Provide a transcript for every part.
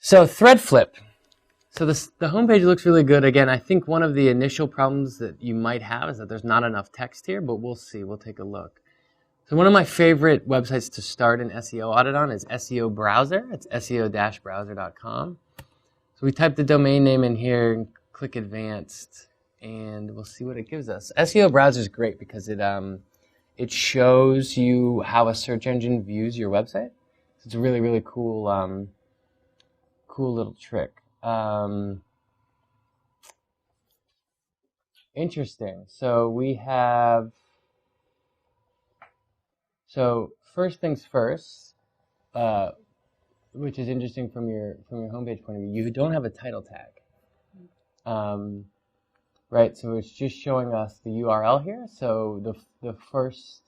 So ThreadFlip. So the homepage looks really good. Again, I think one of the initial problems that you might have is that there's not enough text here, but we'll see. We'll take a look. So one of my favorite websites to start an SEO audit on is SEO Browser. It's seo-browser.com. So we type the domain name in here and click Advanced, and we'll see what it gives us. SEO Browser is great because it shows you how a search engine views your website. So it's a really, really cool, cool little trick. Interesting. So we have, so first things first, which is interesting from your homepage point of view, you don't have a title tag. Right, so it's just showing us the URL here. So the first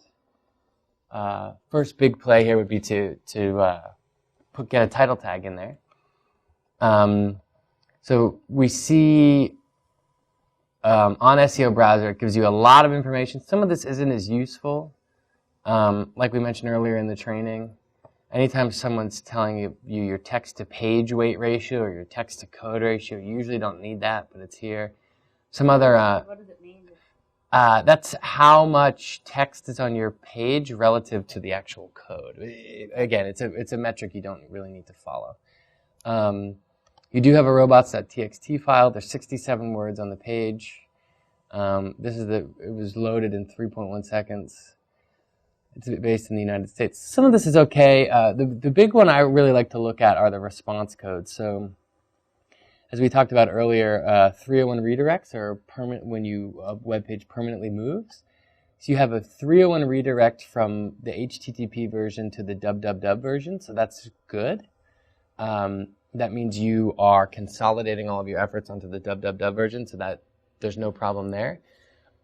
big play here would be to get a title tag in there. So we see on SEO Browser, it gives you a lot of information. Some of this isn't as useful, like we mentioned earlier in the training. Anytime someone's telling you your text-to-page weight ratio or your text-to-code ratio, you usually don't need that, but it's here. Some other... what does it mean? That's how much text is on your page relative to the actual code. Again, it's a metric you don't really need to follow. You do have a robots.txt file. There's 67 words on the page. It was loaded in 3.1 seconds. It's based in the United States. Some of this is okay. The big one I really like to look at are the response codes. So, as we talked about earlier, 301 redirects are permanent when a web page permanently moves. So you have a 301 redirect from the HTTP version to the www version, so that's good. That means you are consolidating all of your efforts onto the www version, so that there's no problem there.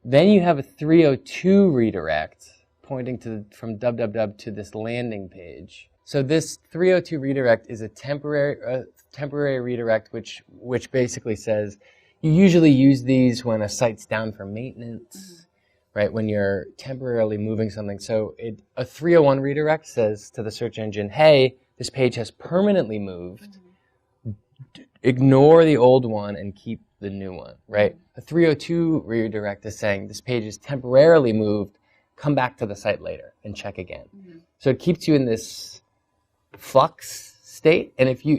Then you have a 302 redirect pointing from www to this landing page. So this 302 redirect is a temporary redirect, which basically says you usually use these when a site's down for maintenance, right? When you're temporarily moving something. So a 301 redirect says to the search engine, hey, this page has permanently moved. Ignore the old one and keep the new one, right? A 302 redirect is saying this page is temporarily moved. Come back to the site later and check again. So it keeps you in this flux state, and if you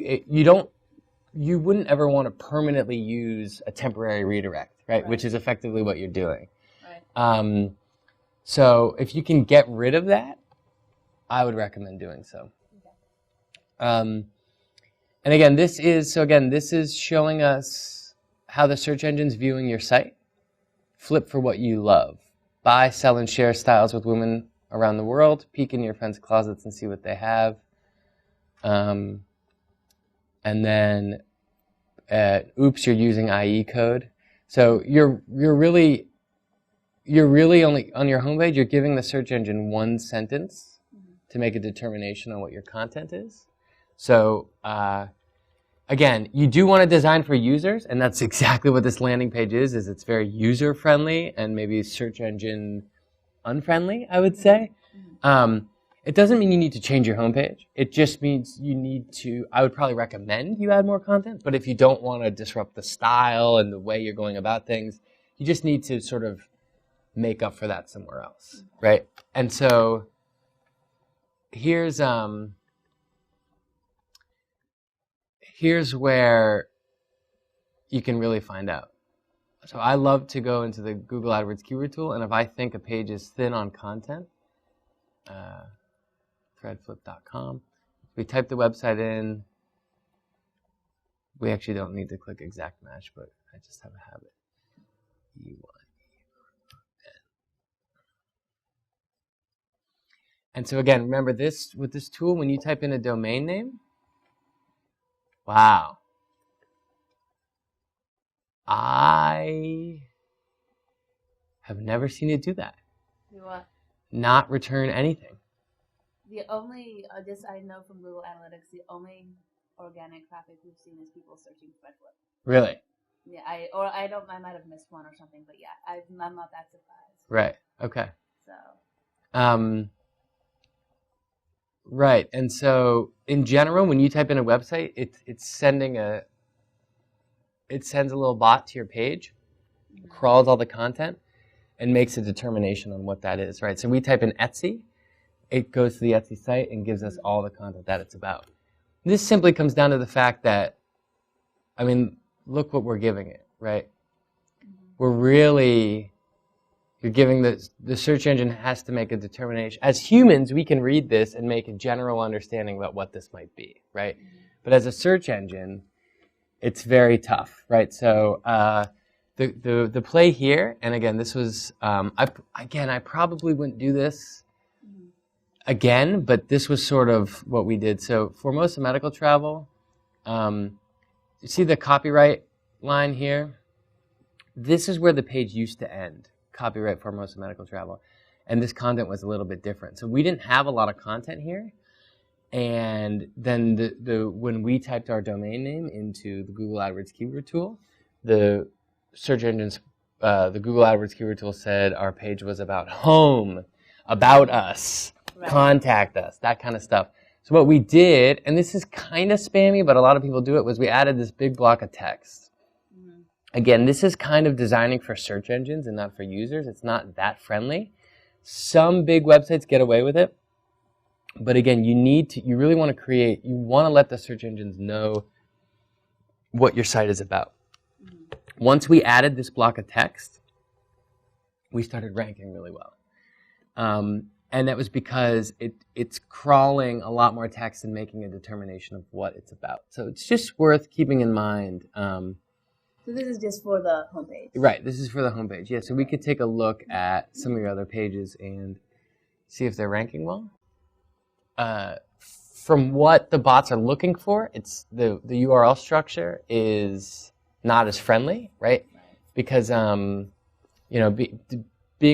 wouldn't ever want to permanently use a temporary redirect, right? Which is effectively what you're doing. Right. So if you can get rid of that, I would recommend doing so. Okay. And again, this is showing us how the search engine's viewing your site. Flip for what you love. Buy, sell, and share styles with women around the world. Peek in your friends' closets and see what they have. And then, oops, you're using IE code. So you're really only on your homepage. You're giving the search engine one sentence to make a determination on what your content is. So again, you do want to design for users, and that's exactly what this landing page is it's very user-friendly and maybe search engine unfriendly, I would say. It doesn't mean you need to change your homepage. It just means you need to, I would probably recommend you add more content, but if you don't want to disrupt the style and the way you're going about things, you just need to sort of make up for that somewhere else, right? And so here's where you can really find out. So I love to go into the Google AdWords keyword tool, and if I think a page is thin on content, ThreadFlip.com, we type the website in. We actually don't need to click exact match, but I just have a habit. E1. And so again, remember this, with this tool, when you type in a domain name, wow. I have never seen it do that. Do what? Not return anything. The only, this I know from Google Analytics, the only organic traffic we've seen is people searching ThreadFlip. Really? Yeah, I might have missed one or something, but yeah, I'm not that surprised. Right. Okay. So. Right. And so in general, when you type in a website, it sends a little bot to your page, crawls all the content, and makes a determination on what that is, right? So we type in Etsy, it goes to the Etsy site and gives us all the content that it's about. This simply comes down to the fact that, I mean, look what we're giving it, right? You're giving the search engine has to make a determination. As humans, we can read this and make a general understanding about what this might be, right? But as a search engine, it's very tough, right? So the play here, and again, this was, I probably wouldn't do this again, but this was sort of what we did. So for most of medical travel, you see the copyright line here? This is where the page used to end. Copyright for most of medical travel, and this content was a little bit different. So we didn't have a lot of content here, and then when we typed our domain name into the Google AdWords keyword tool, the search engines, the Google AdWords keyword tool said our page was about home, about us, right, contact us, that kind of stuff. So what we did, and this is kind of spammy, but a lot of people do it, was we added this big block of text. Again, this is kind of designing for search engines and not for users. It's not that friendly. Some big websites get away with it. But again, you really want to let the search engines know what your site is about. Once we added this block of text, we started ranking really well. And that was because it's crawling a lot more text and making a determination of what it's about. So it's just worth keeping in mind. So this is just for the homepage? Right, this is for the homepage. Yeah, so we could take a look at some of your other pages and see if they're ranking well. From what the bots are looking for, it's the URL structure is not as friendly, right? Because being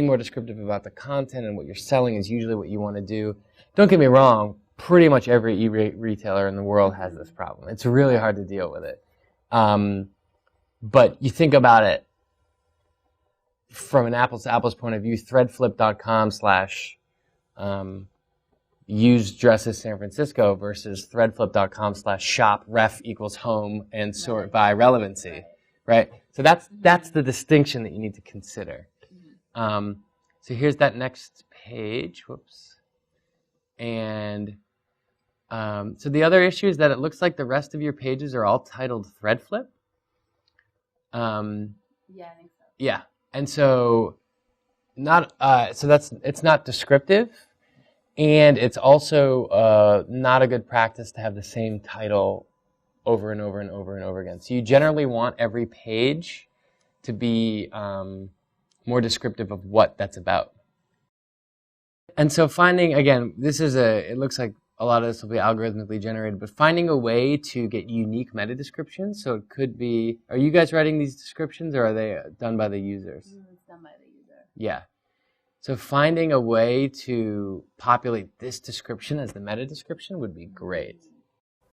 more descriptive about the content and what you're selling is usually what you want to do. Don't get me wrong, pretty much every e-retailer in the world has this problem. It's really hard to deal with it. But you think about it from an apples-to-apples point of view, threadflip.com/ use dresses San Francisco versus threadflip.com/shop ref equals home and sort by relevancy, right? So that's the distinction that you need to consider. So here's that next page. Whoops. And so the other issue is that it looks like the rest of your pages are all titled ThreadFlip. Yeah, I think so. Yeah, and so it's not descriptive, and it's also not a good practice to have the same title over and over and over and over again. So you generally want every page to be more descriptive of what that's about. And so finding, again, it looks like a lot of this will be algorithmically generated, but finding a way to get unique meta descriptions. So it could be, are you guys writing these descriptions or are they done by the users? It's done by the user. Yeah. So finding a way to populate this description as the meta description would be great.